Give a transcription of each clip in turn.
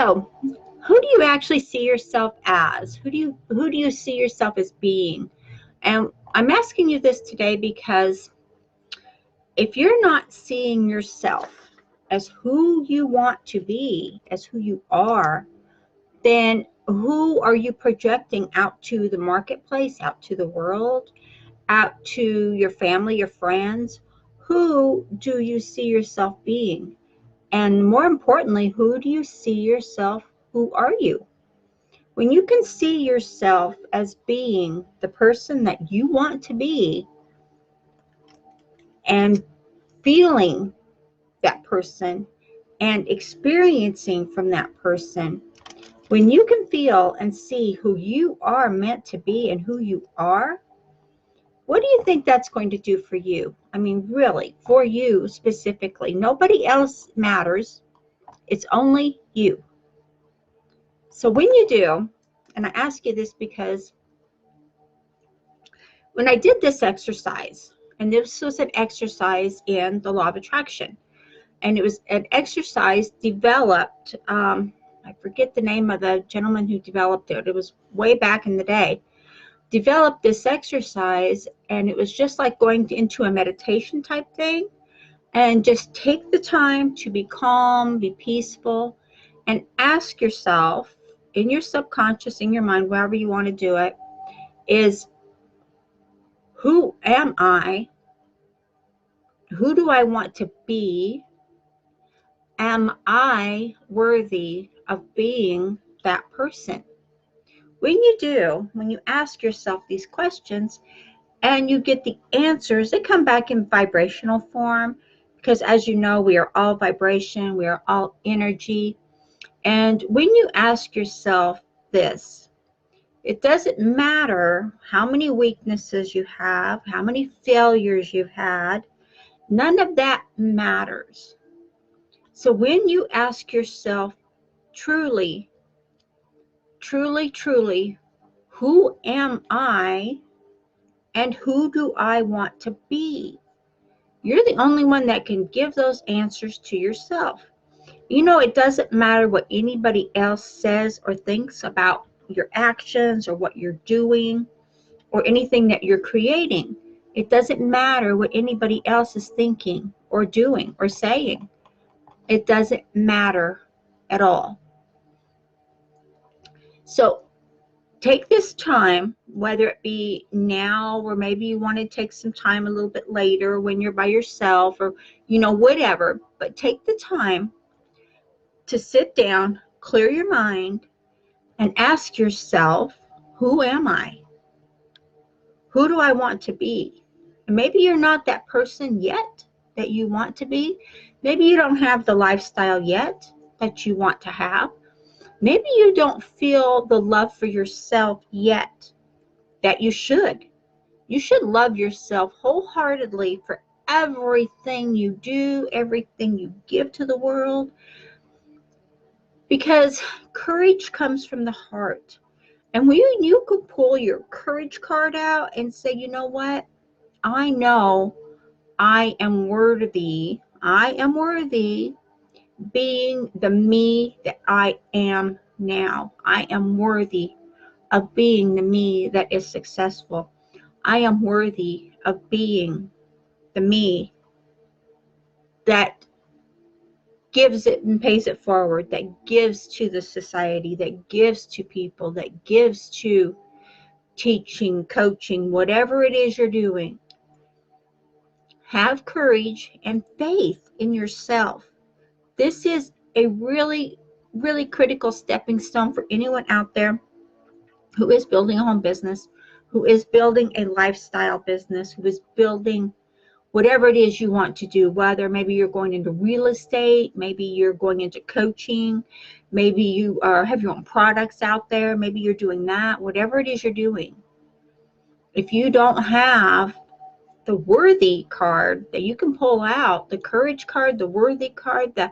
So, who do you actually see yourself as? Who do you see yourself as being? And I'm asking you this today because if you're not seeing yourself as who you want to be, as who you are, then who are you projecting out to the marketplace, out to the world, out to your family, your friends? Who do you see yourself being? And more importantly, who do you see yourself? Who are you? When you can see yourself as being the person that you want to be and feeling that person and experiencing from that person, when you can feel and see who you are meant to be and who you are, what do you think that's going to do for you? I mean, really, for you specifically. Nobody else matters. It's only you. So when you do, and I ask you this because when I did this exercise, and this was an exercise in the law of attraction, and it was an exercise developed, I forget the name of the gentleman who developed it. It was way back in the day. Developed this exercise, and it was just like going into a meditation type thing, and just take the time to be calm, be peaceful, and ask yourself in your subconscious, in your mind, wherever you want to do it, is who am I? Who do I want to be? Am I worthy of being that person? When you do, when you ask yourself these questions and you get the answers, they come back in vibrational form because, as you know, we are all vibration, we are all energy. And when you ask yourself this, it doesn't matter how many weaknesses you have, how many failures you've had, none of that matters. So when you ask yourself truly, truly, truly, who am I and who do I want to be? You're the only one that can give those answers to yourself. You know, it doesn't matter what anybody else says or thinks about your actions or what you're doing or anything that you're creating. It doesn't matter what anybody else is thinking or doing or saying. It doesn't matter at all. So take this time, whether it be now or maybe you want to take some time a little bit later when you're by yourself or, whatever, but take the time to sit down, clear your mind, and ask yourself, who am I? Who do I want to be? And maybe you're not that person yet that you want to be. Maybe you don't have the lifestyle yet that you want to have. Maybe you don't feel the love for yourself yet that you should. You should love yourself wholeheartedly for everything you do, everything you give to the world, because courage comes from the heart. And when you could pull your courage card out and say, you know what? I know I am worthy. I am worthy being the me that I am now. I am worthy of being the me that is successful. I am worthy of being the me that gives it and pays it forward, that gives to the society, that gives to people, that gives to teaching, coaching, whatever it is you're doing. Have courage and faith in yourself. This is a really, really critical stepping stone for anyone out there who is building a home business, who is building a lifestyle business, who is building whatever it is you want to do, whether maybe you're going into real estate, maybe you're going into coaching, maybe you have your own products out there, maybe you're doing that, whatever it is you're doing. If you don't have the worthy card that you can pull out, the courage card, the worthy card, the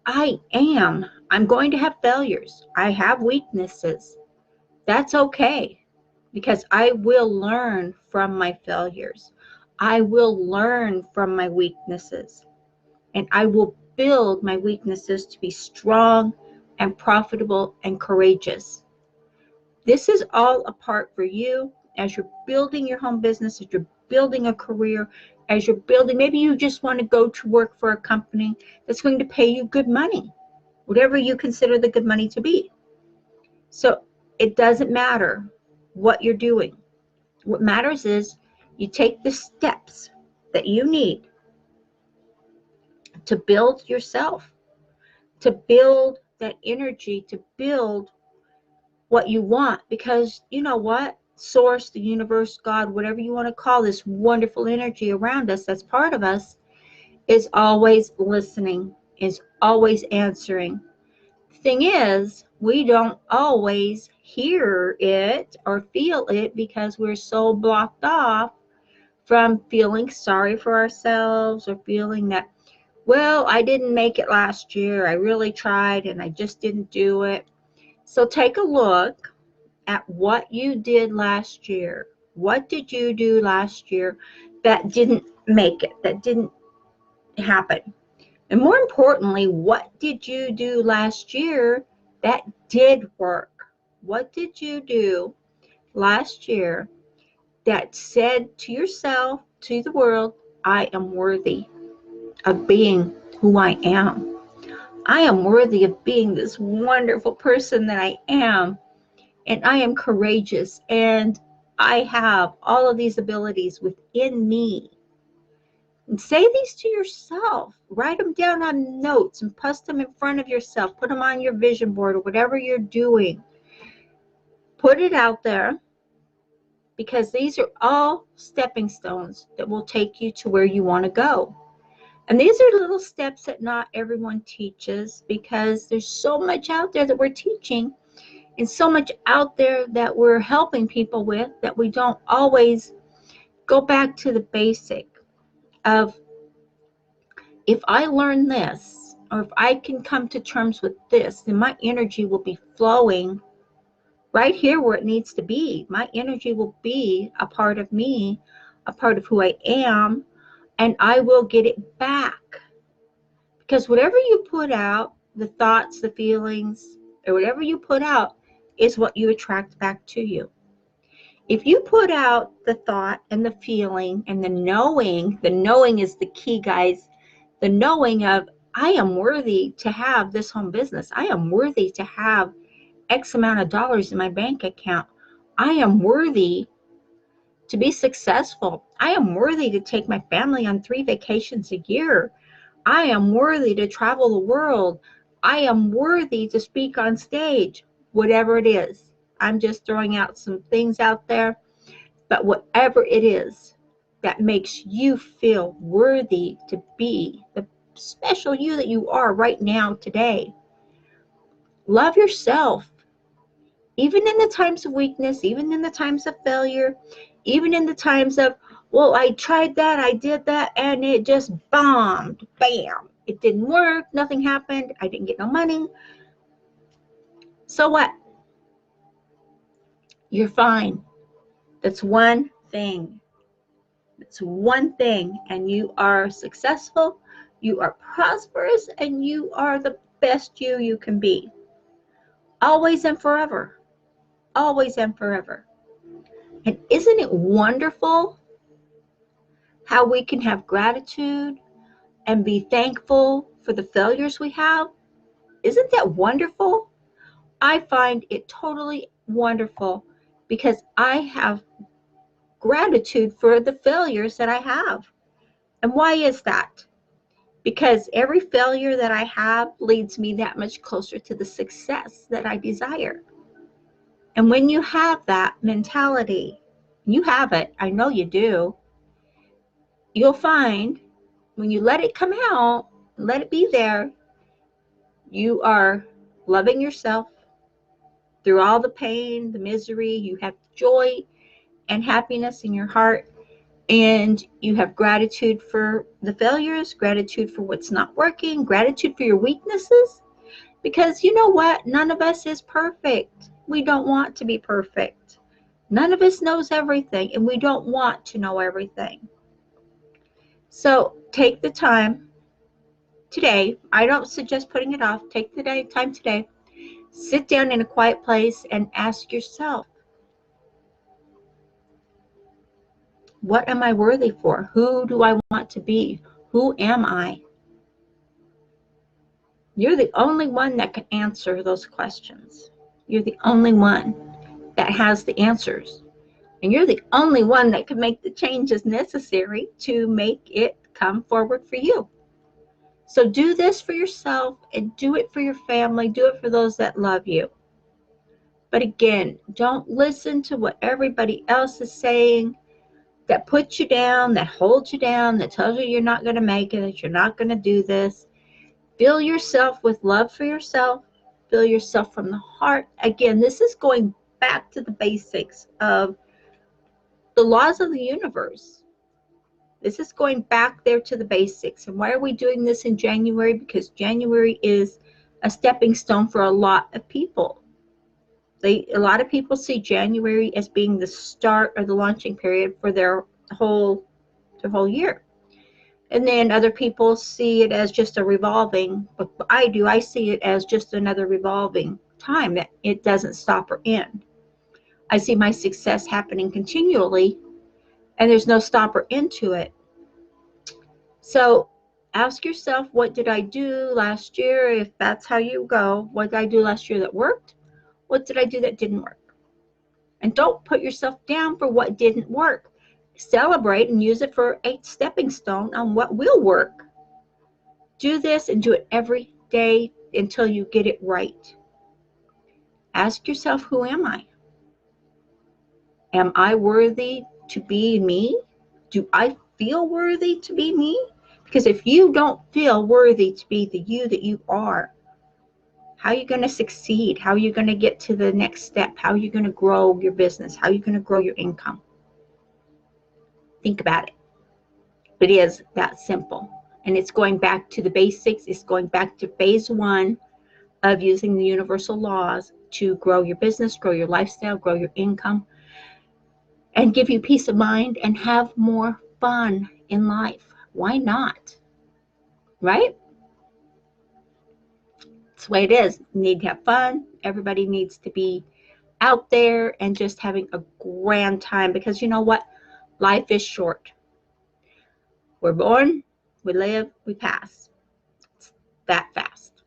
I'm going to have failures. I have weaknesses. That's okay, because I will learn from my failures. I will learn from my weaknesses, and I will build my weaknesses to be strong, and profitable and courageous. This is all a part for you as you're building your home business, as you're building a career, as you're building, maybe you just want to go to work for a company that's going to pay you good money, whatever you consider the good money to be. So it doesn't matter what you're doing. What matters is you take the steps that you need to build yourself, to build that energy, to build what you want. Because you know what? Source, the universe, God, whatever you want to call this wonderful energy around us that's part of us, is always listening, is always answering. The thing is, we don't always hear it or feel it because we're so blocked off from feeling sorry for ourselves or feeling that, well, I didn't make it last year. I really tried and I just didn't do it. So take a look at what you did last year. What did you do last year that didn't make it, that didn't happen? And more importantly, what did you do last year that did work? What did you do last year that said to yourself, to the world, I am worthy of being who I am. I am worthy of being this wonderful person that I am. And I am courageous. And I have all of these abilities within me. And say these to yourself. Write them down on notes and post them in front of yourself. Put them on your vision board or whatever you're doing. Put it out there, because these are all stepping stones that will take you to where you want to go. And these are little steps that not everyone teaches, because there's so much out there that we're teaching and so much out there that we're helping people with that we don't always go back to the basic of, if I learn this, or if I can come to terms with this, then my energy will be flowing right here where it needs to be. My energy will be a part of me, a part of who I am, and I will get it back. Because whatever you put out, the thoughts, the feelings, or whatever you put out is what you attract back to you. If you put out the thought and the feeling and the knowing is the key, guys. The knowing of, I am worthy to have this home business. I am worthy to have X amount of dollars in my bank account. I am worthy to be successful. I am worthy to take my family on 3 vacations a year. I am worthy to travel the world. I am worthy to speak on stage, whatever it is. I'm just throwing out some things out there, but whatever it is that makes you feel worthy to be the special you that you are right now today. Love yourself. Even in the times of weakness, even in the times of failure, even in the times of, well, I tried that, I did that, and it just bombed. Bam. It didn't work. Nothing happened. I didn't get no money. So what? You're fine. That's one thing. It's one thing, and you are successful, you are prosperous, and you are the best you can be. Always and forever. Always and forever. And isn't it wonderful how we can have gratitude and be thankful for the failures we have? Isn't that wonderful? I find it totally wonderful because I have gratitude for the failures that I have. And why is that? Because every failure that I have leads me that much closer to the success that I desire. And when you have that mentality, you have it, I know you do, you'll find when you let it come out, let it be there, you are loving yourself through all the pain, the misery. You have joy and happiness in your heart, and you have gratitude for the failures, gratitude for what's not working, gratitude for your weaknesses. Because you know what? None of us is perfect. We don't want to be perfect. None of us knows everything, and we don't want to know everything. So take the time today. I don't suggest putting it off. Take the time today Sit down in a quiet place and ask yourself, what am I worthy for? Who do I want to be? Who am I? You're the only one that can answer those questions. You're the only one that has the answers. And you're the only one that can make the changes necessary to make it come forward for you. So do this for yourself and do it for your family. Do it for those that love you. But again, don't listen to what everybody else is saying that puts you down, that holds you down, that tells you you're not going to make it, that you're not going to do this. Fill yourself with love for yourself. Fill yourself from the heart. Again, this is going back to the basics of the laws of the universe. This is going back there to the basics. And why are we doing this in January? Because January is a stepping stone for a lot of people. A lot of people see January as being the start or the launching period for their whole year. And then other people see it as just a revolving, but I see it as just another revolving time that it doesn't stop or end. I see my success happening continually, and there's no stop or end to it. So ask yourself, what did I do last year? If that's how you go, what did I do last year that worked? What did I do that didn't work? And don't put yourself down for what didn't work. Celebrate and use it for a stepping stone on what will work. Do this and do it every day until you get it right. Ask yourself, who am I? Am I worthy to be me? Do I feel worthy to be me? Because if you don't feel worthy to be the you that you are, how are you going to succeed? How are you going to get to the next step? How are you going to grow your business? How are you going to grow your income? Think about it. It is that simple. And it's going back to the basics. It's going back to phase 1 of using the universal laws to grow your business, grow your lifestyle, grow your income, and give you peace of mind and have more fun in life. Why not? Right? That's the way it is. You need to have fun. Everybody needs to be out there and just having a grand time, because you know what? Life is short. We're born, we live, we pass. It's that fast.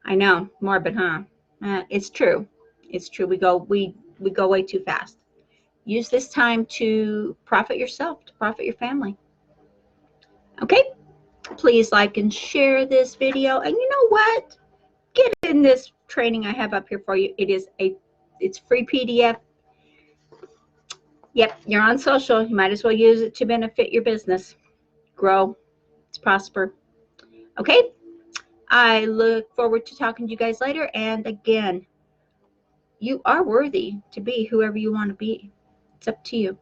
I know, morbid, huh? It's true. It's true. We go way too fast. Use this time to profit yourself, to profit your family. Okay? Please like and share this video. And you know what? Get in this training I have up here for you. It's free PDF. Yep, you're on social. You might as well use it to benefit your business. Grow, to prosper. Okay? I look forward to talking to you guys later. And again, you are worthy to be whoever you want to be. It's up to you.